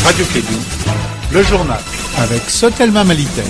Radio Kédou, le journal avec Sotelma Malitel.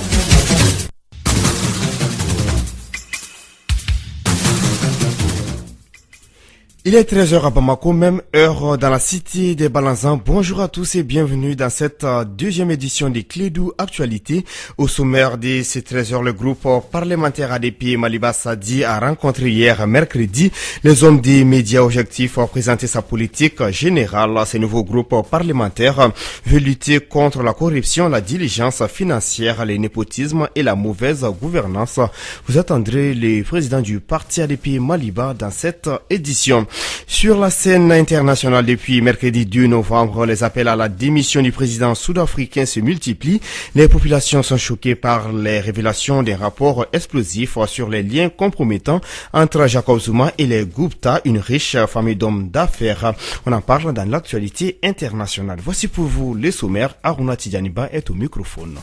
Il est 13h à Bamako, même heure dans la cité des Balanzans. Bonjour à tous et bienvenue dans cette deuxième édition des Kédou Actualité. Au sommaire de ces 13h, le groupe parlementaire ADP Maliba Sadi a rencontré hier mercredi les hommes des médias objectifs pour présenter sa politique générale. Ce nouveau groupe parlementaire veut lutter contre la corruption, la diligence financière, le népotisme et la mauvaise gouvernance. Vous attendrez le président du parti ADP Maliba dans cette édition. Sur la scène internationale depuis mercredi 2 novembre, les appels à la démission du président sud-africain se multiplient. Les populations sont choquées par les révélations des rapports explosifs sur les liens compromettants entre Jacob Zuma et les Gupta, une riche famille d'hommes d'affaires. On en parle dans l'actualité internationale. Voici pour vous les sommaires. Aruna Tidjaniba est au microphone.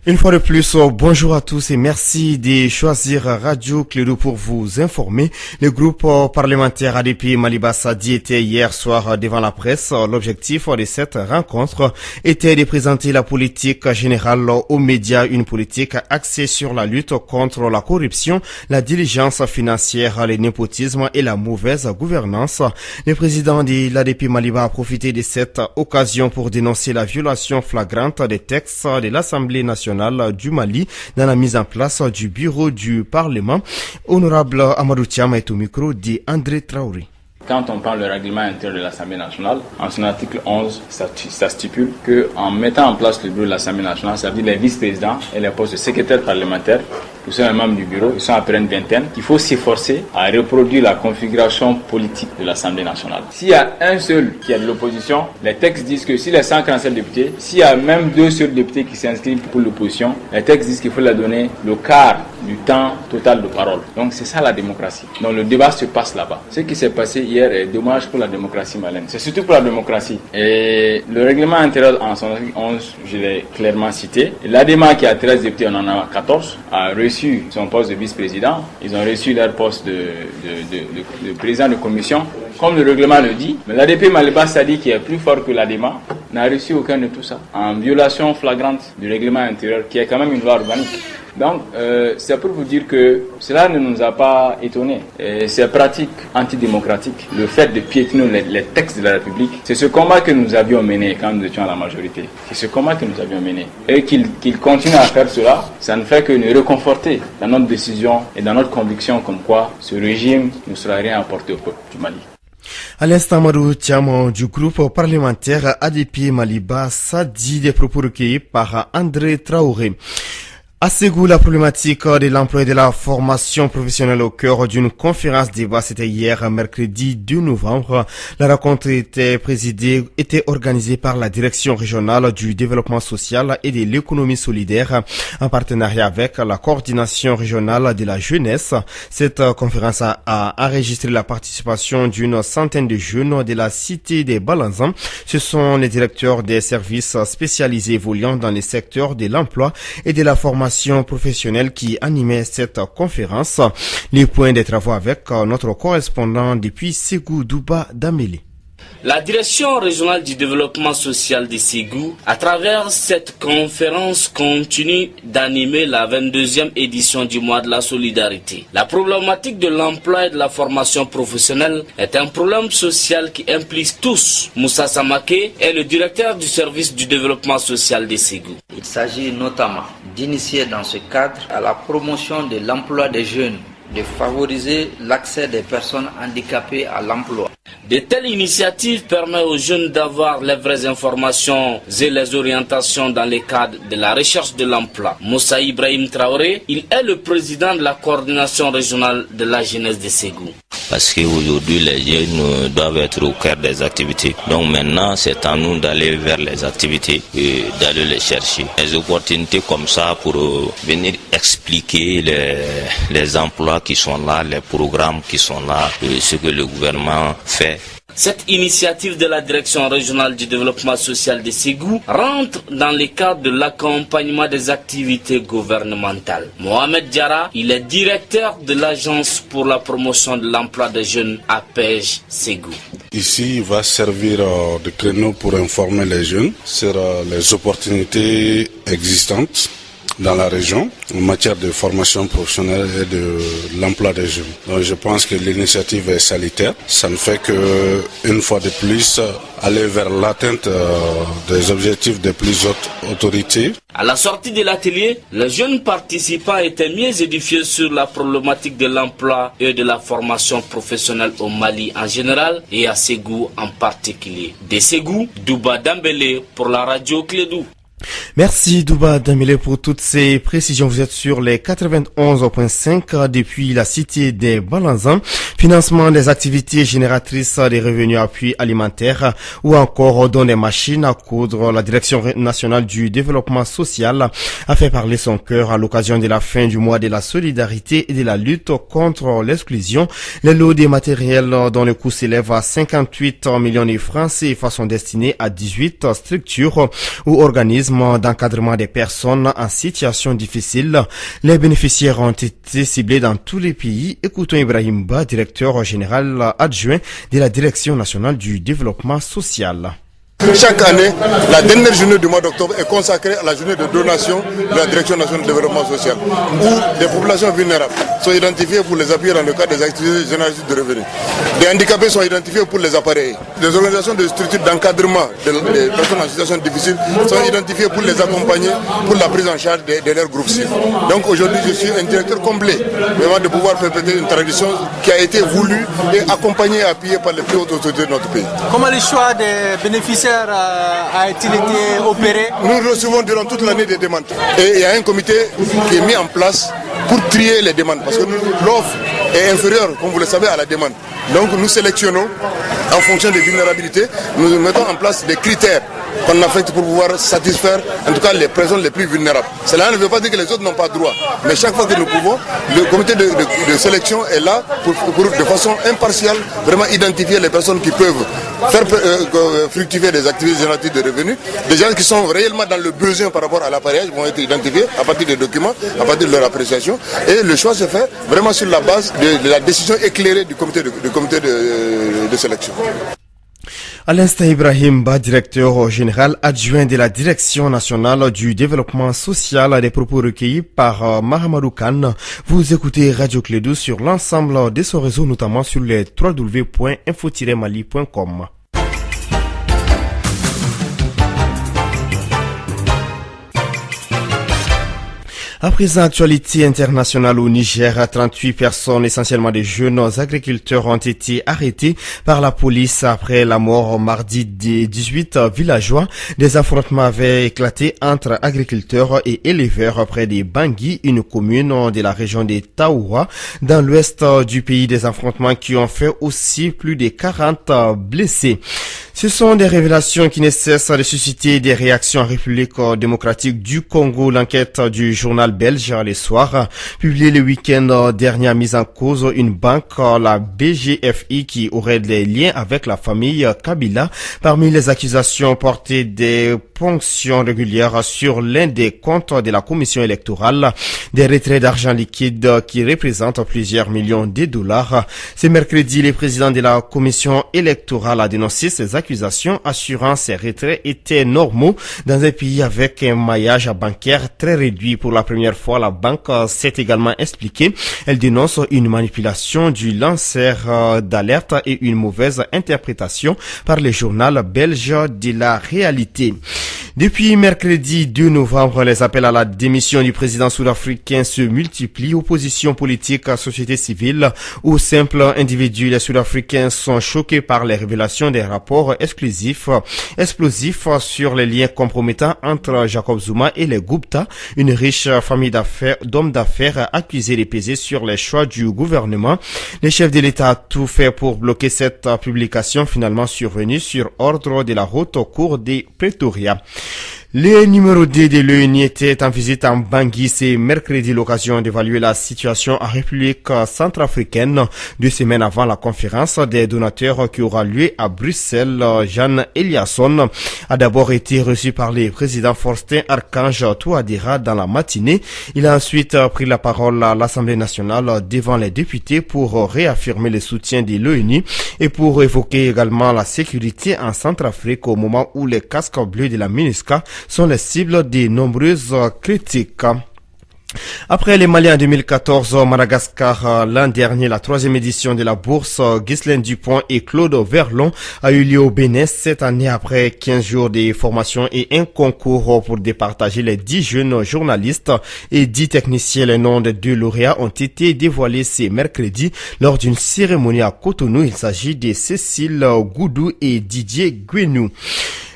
Une fois de plus, bonjour à tous et merci de choisir Radio Kédou pour vous informer. Le groupe parlementaire ADP Maliba Sadi était hier soir devant la presse. L'objectif de cette rencontre était de présenter la politique générale aux médias, une politique axée sur la lutte contre la corruption, la diligence financière, le népotisme et la mauvaise gouvernance. Le président de l'ADP Maliba a profité de cette occasion pour dénoncer la violation flagrante des textes de l'Assemblée nationale du Mali dans la mise en place du bureau du Parlement. Honorable Amadou Thiam est au micro d'André Traoré. Quand on parle du règlement intérieur de l'Assemblée nationale, en son article 11, ça stipule qu'en mettant en place le bureau de l'Assemblée nationale, ça veut dire les vice-présidents et les postes de secrétaire parlementaire, qui sont les membres du bureau, ils sont à peu près une vingtaine, qu'il faut s'efforcer à reproduire la configuration politique de l'Assemblée nationale. S'il y a un seul qui a de l'opposition, les textes disent que s'il y a 147 députés, s'il y a même 2 seuls députés qui s'inscrivent pour l'opposition, les textes disent qu'il faut leur donner le quart du temps total de parole. Donc c'est ça la démocratie. Donc le débat se passe là-bas. Ce qui s'est passé hier est dommage pour la démocratie malienne. C'est surtout pour la démocratie. Et le règlement intérieur en son article 11, je l'ai clairement cité. L'ADEMA qui a 13 députés, on en a 14, a reçu son poste de vice-président. Ils ont reçu leur poste de président de commission, comme le règlement le dit. Mais l'ADP Maliba Sadi, qui est plus fort que l'ADEMA, n'a reçu aucun de tout ça, en violation flagrante du règlement intérieur, qui est quand même une loi organique. Donc, c'est pour vous dire que cela ne nous a pas étonnés. C'est pratique antidémocratique, le fait de piétiner les textes de la République. C'est ce combat que nous avions mené quand nous étions à la majorité. C'est ce combat que nous avions mené. Et qu'il continue à faire cela, ça ne fait que nous réconforter dans notre décision et dans notre conviction comme quoi ce régime ne sera rien apporté au peuple du Mali. À l'instant, Amadou Thiam du groupe parlementaire ADP Maliba Sadi, des propos recueillis par André Traoré. À Ségou, la problématique de l'emploi et de la formation professionnelle au cœur d'une conférence débat, c'était hier, mercredi 2 novembre. La rencontre était organisée par la direction régionale du développement social et de l'économie solidaire, en partenariat avec la coordination régionale de la jeunesse. Cette conférence a enregistré la participation d'une centaine de jeunes de la cité des Balanzans. Ce sont les directeurs des services spécialisés évoluant dans les secteurs de l'emploi et de la formation professionnelle qui animait cette conférence. Les points des travaux avec notre correspondant depuis Ségou, Douba Damélé. La direction régionale du développement social de Ségou, à travers cette conférence, continue d'animer la 22e édition du mois de la solidarité. La problématique de l'emploi et de la formation professionnelle est un problème social qui implique tous. Moussa Samake est le directeur du service du développement social de Ségou. Il s'agit notamment d'initier dans ce cadre à la promotion de l'emploi des jeunes, de favoriser l'accès des personnes handicapées à l'emploi. De telles initiatives permettent aux jeunes d'avoir les vraies informations et les orientations dans le cadre de la recherche de l'emploi. Moussa Ibrahim Traoré, il est le président de la coordination régionale de la jeunesse de Ségou. Parce qu'aujourd'hui, les jeunes doivent être au cœur des activités. Donc maintenant, c'est à nous d'aller vers les activités et d'aller les chercher. Les opportunités comme ça pour venir expliquer les emplois qui sont là, les programmes qui sont là, ce que le gouvernement fait. Cette initiative de la Direction régionale du développement social de Ségou rentre dans le cadre de l'accompagnement des activités gouvernementales. Mohamed Diarra, il est directeur de l'Agence pour la promotion de l'emploi des jeunes APEJ Ségou. Ici, il va servir de créneau pour informer les jeunes sur les opportunités existantes dans la région en matière de formation professionnelle et de l'emploi des jeunes. Donc je pense que l'initiative est salutaire. Ça ne fait que une fois de plus aller vers l'atteinte des objectifs des plus hautes autorités. À la sortie de l'atelier, les jeunes participants étaient mieux édifiés sur la problématique de l'emploi et de la formation professionnelle au Mali en général et à Ségou en particulier. De Ségou, Douba Dambélé pour la radio Clédou. Merci Douba Damile pour toutes ces précisions. Vous êtes sur les 91.5 depuis la cité des Balanzans. Financement des activités génératrices des revenus appui alimentaires ou encore don des machines à coudre. La Direction nationale du développement social a fait parler son cœur à l'occasion de la fin du mois de la solidarité et de la lutte contre l'exclusion. Les lots des matériels dont le coût s'élève à 58 millions de francs CFA sont destinés à 18 structures ou organismes d'encadrement des personnes en situation difficile. Les bénéficiaires ont été ciblés dans tous les pays. Écoutons Ibrahim Ba, directeur général adjoint de la Direction nationale du développement social. Chaque année, la dernière journée du mois d'octobre est consacrée à la journée de donation de la Direction nationale du développement social, où des populations vulnérables sont identifiées pour les appuyer dans le cadre des activités génératrices de revenus. Des handicapés sont identifiés pour les appareiller. Des organisations de structures d'encadrement des personnes en situation difficile sont identifiées pour les accompagner pour la prise en charge de leurs groupes cibles. Donc aujourd'hui, je suis un directeur complet, vraiment de pouvoir perpétuer une tradition qui a été voulue et accompagnée et appuyée par les plus hautes autorités de notre pays. Comment le choix des bénéficiaires a-t-il été opéré? Nous recevons durant toute l'année des demandes. Et il y a un comité qui est mis en place pour trier les demandes. Parce que l'offre est inférieure, comme vous le savez, à la demande. Donc nous sélectionnons en fonction des vulnérabilités. Nous mettons en place des critères qu'on affecte pour pouvoir satisfaire en tout cas les personnes les plus vulnérables. Cela ne veut pas dire que les autres n'ont pas droit. Mais chaque fois que nous pouvons, le comité de sélection est là pour de façon impartiale vraiment identifier les personnes qui peuvent faire fructifier des activités génératrices de revenus. Des gens qui sont réellement dans le besoin par rapport à l'appareillage vont être identifiés à partir des documents, à partir de leur appréciation. Et le choix se fait vraiment sur la base de la décision éclairée du comité de sélection. À l'instant, Ibrahim Ba, directeur général adjoint de la Direction nationale du développement social, des propos recueillis par Mahamadou Khan. Vous écoutez Radio Clédou sur l'ensemble de son réseau, notamment sur les www.info-mali.com. À présent, actualité internationale au Niger, 38 personnes, essentiellement des jeunes agriculteurs, ont été arrêtés par la police après la mort mardi des 18 villageois. Des affrontements avaient éclaté entre agriculteurs et éleveurs près de Bangui, une commune de la région de Taoua, dans l'ouest du pays. Des affrontements qui ont fait aussi plus de 40 blessés. Ce sont des révélations qui ne cessent de susciter des réactions en République démocratique du Congo. L'enquête du journal belge Le Soir, publiée le week-end dernier, a mis en cause une banque, la BGFI, qui aurait des liens avec la famille Kabila. Parmi les accusations portées, des ponctions régulières sur l'un des comptes de la commission électorale, des retraits d'argent liquide qui représentent plusieurs millions de dollars. Ce mercredi, le président de la commission électorale a dénoncé ces accusations, assurant ces retraits étaient normaux dans un pays avec un maillage bancaire très réduit. Pour la première fois, la banque s'est également expliquée. Elle dénonce une manipulation du lanceur d'alerte et une mauvaise interprétation par le journal belge de la réalité. Depuis mercredi 2 novembre, les appels à la démission du président sud-africain se multiplient. Opposition politique, société civile ou simples individus, les Sud-Africains sont choqués par les révélations des rapports explosifs sur les liens compromettants entre Jacob Zuma et les Gupta, une riche famille d'hommes d'affaires accusés de peser sur les choix du gouvernement. Le chef de l'État a tout fait pour bloquer cette publication, finalement survenue sur ordre de la haute cour de Pretoria. Le numéro 2 de l'ONU était en visite en Bangui ce mercredi, l'occasion d'évaluer la situation en République centrafricaine 2 semaines avant la conférence des donateurs qui aura lieu à Bruxelles. Jean Eliasson a d'abord été reçu par le président Faustin Archange Touadéra dans la matinée. Il a ensuite pris la parole à l'Assemblée nationale devant les députés pour réaffirmer le soutien de l'ONU et pour évoquer également la sécurité en Centrafrique au moment où les casques bleus de la MINUSCA sont les cibles de nombreuses critiques. Après les Maliens en 2014, Madagascar l'an dernier, la 3e édition de la bourse Ghislaine Dupont et Claude Verlon a eu lieu au Bénin cette année après 15 jours de formation et un concours pour départager les 10 jeunes journalistes et 10 techniciens. Les noms des 2 lauréats ont été dévoilés ce mercredi lors d'une cérémonie à Cotonou. Il s'agit de Cécile Goudou et Didier Guénou.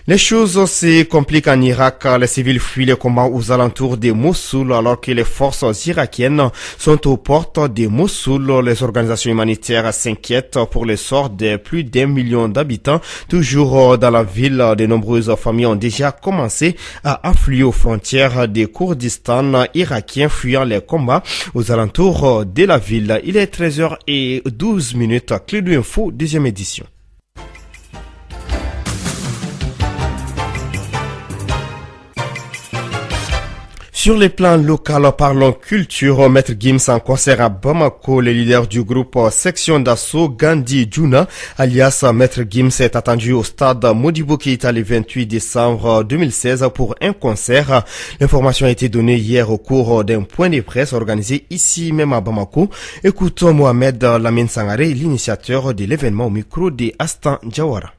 Les choses se compliquent en Irak. Les civils fuient les combats aux alentours de Mossoul alors que les forces irakiennes sont aux portes de Mossoul. Les organisations humanitaires s'inquiètent pour le sort de plus d'1 million d'habitants. Toujours dans la ville, de nombreuses familles ont déjà commencé à affluer aux frontières du Kurdistan irakien fuyant les combats aux alentours de la ville. Il est 13h12. Clé de Info, 2e édition. Sur les plans local, parlons culture. Maître Gims en concert à Bamako. Le leader du groupe Section d'Assaut, Gandhi Djouna, alias Maître Gims, est attendu au stade Modibo Keïta le 28 décembre 2016 pour un concert. L'information a été donnée hier au cours d'un point de presse organisé ici même à Bamako. Écoutons Mohamed Lamine Sangaré, l'initiateur de l'événement au micro de Astan Jawara.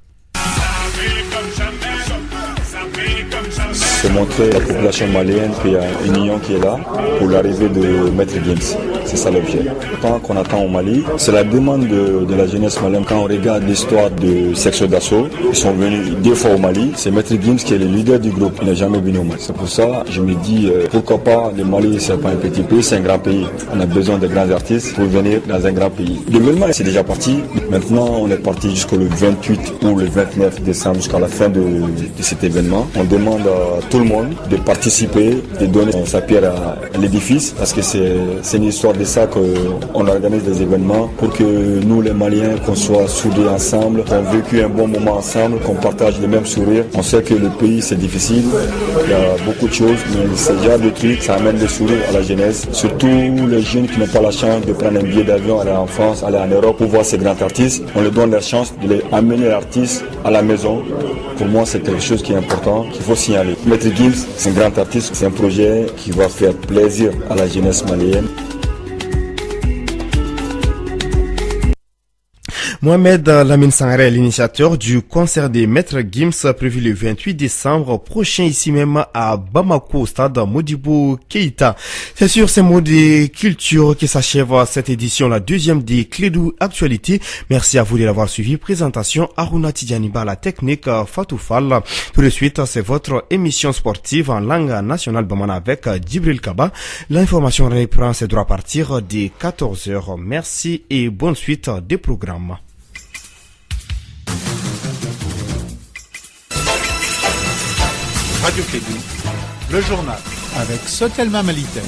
C'est montrer à la population malienne qu'il y a une union qui est là pour l'arrivée de Maître Gims. C'est ça l'objet. Tant qu'on attend au Mali, c'est la demande de la jeunesse malienne. Quand on regarde l'histoire de Section d'Assaut, ils sont venus 2 fois au Mali. C'est Maître Gims qui est le leader du groupe. Il n'est jamais venu au Mali. C'est pour ça que je me dis, pourquoi pas, le Mali, c'est pas un petit pays, c'est un grand pays. On a besoin de grands artistes pour venir dans un grand pays. L'événement, c'est déjà parti. Maintenant, on est parti jusqu'au 28 ou le 29 décembre, jusqu'à la fin de cet événement. On demande à tout le monde de participer, de donner sa pierre à l'édifice, parce que c'est une histoire de ça qu'on organise des événements pour que nous les Maliens, qu'on soit soudés ensemble, qu'on vécu un bon moment ensemble, qu'on partage les mêmes sourires. On sait que le pays c'est difficile, il y a beaucoup de choses, mais ce genre de trucs, ça amène des sourires à la jeunesse, surtout les jeunes qui n'ont pas la chance de prendre un billet d'avion, aller en France, aller en Europe pour voir ces grands artistes. On leur donne la chance de les amener l'artiste à la maison. Pour moi, c'est quelque chose qui est important, qu'il faut signaler. Maître Gims, c'est un grand artiste, c'est un projet qui va faire plaisir à la jeunesse malienne. Mohamed Lamine Sangaré, l'initiateur du concert des Maîtres Gims prévu le 28 décembre prochain ici même à Bamako au stade Modibo Keïta. C'est sur ces mots de culture que s'achève cette édition, la 2e des Clés d'Actualité. Merci à vous de l'avoir suivi. Présentation Aruna Tidjaniba, la technique Fatou Fall. Tout de suite, c'est votre émission sportive en langue nationale Bamana avec Djibril Kaba. L'information reprend ses droits à partir de 14h. Merci et bonne suite des programmes. Radio Clédou, le journal avec Sotelma Malitaire.